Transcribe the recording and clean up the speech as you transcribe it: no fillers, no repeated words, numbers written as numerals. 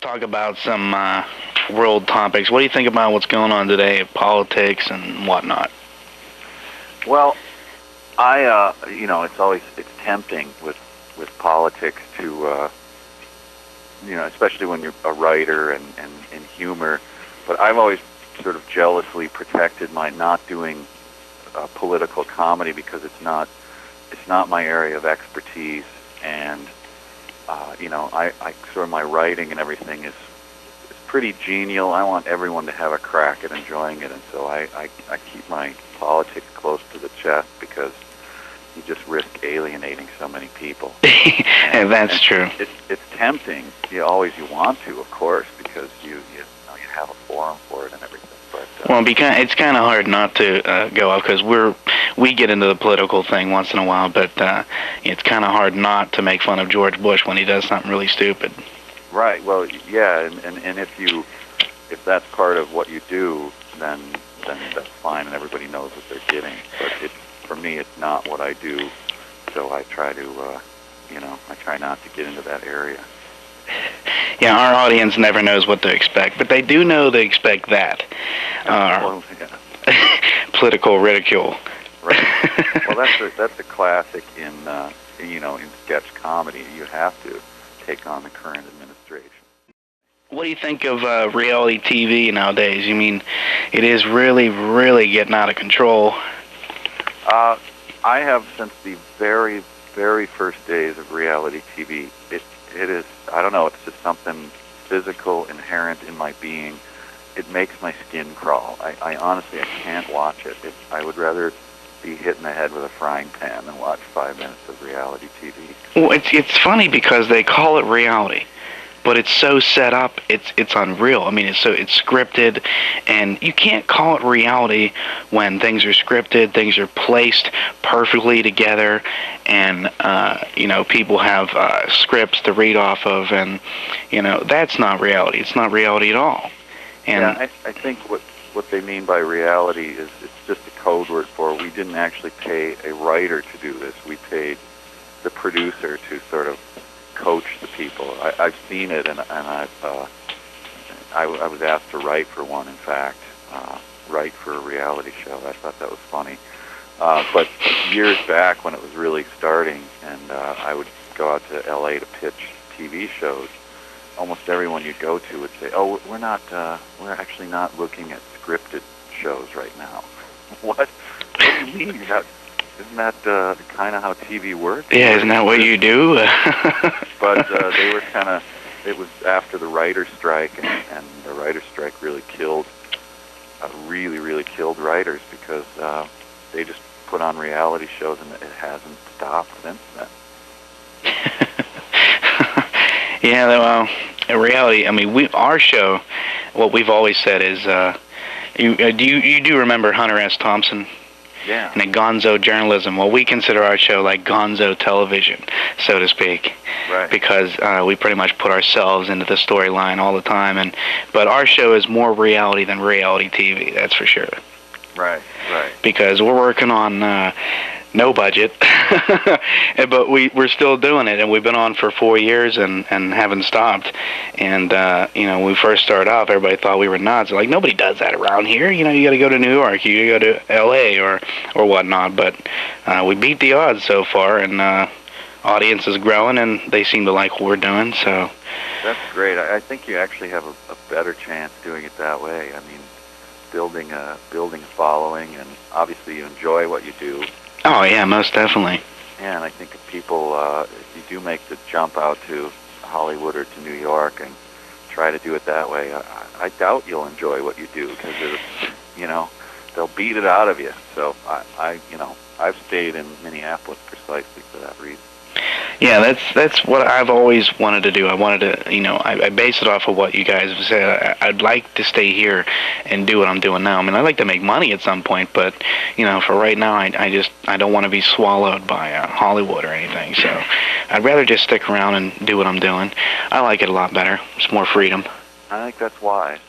talk about some world topics. What do you think about what's going on today, politics and whatnot? Well, it's tempting with politics to, especially when you're a writer and in humor. But I've always sort of jealously protected my not doing political comedy because it's not my area of expertise, and I sort of my writing and everything is pretty genial. I want everyone to have a crack at enjoying it, and so I keep my politics close to the chest because you just risk alienating so many people. And that's true. It's tempting. You want to, of course, because you have a forum for it and everything. But it's kind of hard not to go out because we get into the political thing once in a while, but it's kind of hard not to make fun of George Bush when he does something really stupid. Right. Well, yeah, and if that's part of what you do, then that's fine, and everybody knows what they're getting. But for me, it's not what I do, so I try to, I try not to get into that area. Yeah, our audience never knows what to expect, but they do know they expect that. Political ridicule. Right. Well, that's a classic in sketch comedy. You have to take on the current administration. What do you think of reality TV nowadays? You mean, it is really, really getting out of control. I have since the very, very first days of reality TV. It is, I don't know, it's just something physical, inherent in my being. It makes my skin crawl. I honestly, I can't watch it. I would rather be hit in the head with a frying pan than watch 5 minutes of reality TV. Well, it's funny because they call it reality, but it's so set up, it's unreal. I mean, it's scripted, and you can't call it reality when things are scripted, things are placed perfectly together, and people have scripts to read off of, and that's not reality. It's not reality at all. And yeah, I think what they mean by reality is it's just a code word for we didn't actually pay a writer to do this. We paid the producer to sort of coach the people. I've seen it, and I was asked to write for one. In fact, write for a reality show. I thought that was funny. But years back, when it was really starting, and I would go out to L.A. to pitch TV shows, almost everyone you'd go to would say, "Oh, we're actually not looking at scripted shows right now." What do you mean? Isn't that kind of how TV works? Yeah, isn't that what you do? But they were it was after the writer's strike, and the writer's strike really killed writers because they just put on reality shows, and it hasn't stopped since then. Yeah, well, in reality, I mean, our show, what we've always said is, you do remember Hunter S. Thompson? Yeah. And Gonzo journalism. Well, we consider our show like Gonzo television, so to speak. Right. Because we pretty much put ourselves into the storyline all the time, but our show is more reality than reality TV. That's for sure. Right. Because we're working on no budget, but we're still doing it, and we've been on for 4 years and haven't stopped. And when we first started off, everybody thought we were nuts. Like, nobody does that around here. You got to go to New York, you got to go to L.A. or whatnot. But we beat the odds so far, and audience is growing, and they seem to like what we're doing. So that's great. I think you actually have a better chance doing it that way. I mean, building a following, and obviously you enjoy what you do. Oh yeah, most definitely. Yeah, and I think if people, if you do make the jump out to Hollywood or to New York and try to do it that way, I doubt you'll enjoy what you do because they'll beat it out of you. So I've stayed in Minneapolis precisely for that reason. Yeah, that's what I've always wanted to do. I wanted to, I base it off of what you guys have said. I'd like to stay here and do what I'm doing now. I mean, I'd like to make money at some point, but, for right now, I don't want to be swallowed by Hollywood or anything. So I'd rather just stick around and do what I'm doing. I like it a lot better. It's more freedom. I think that's wise.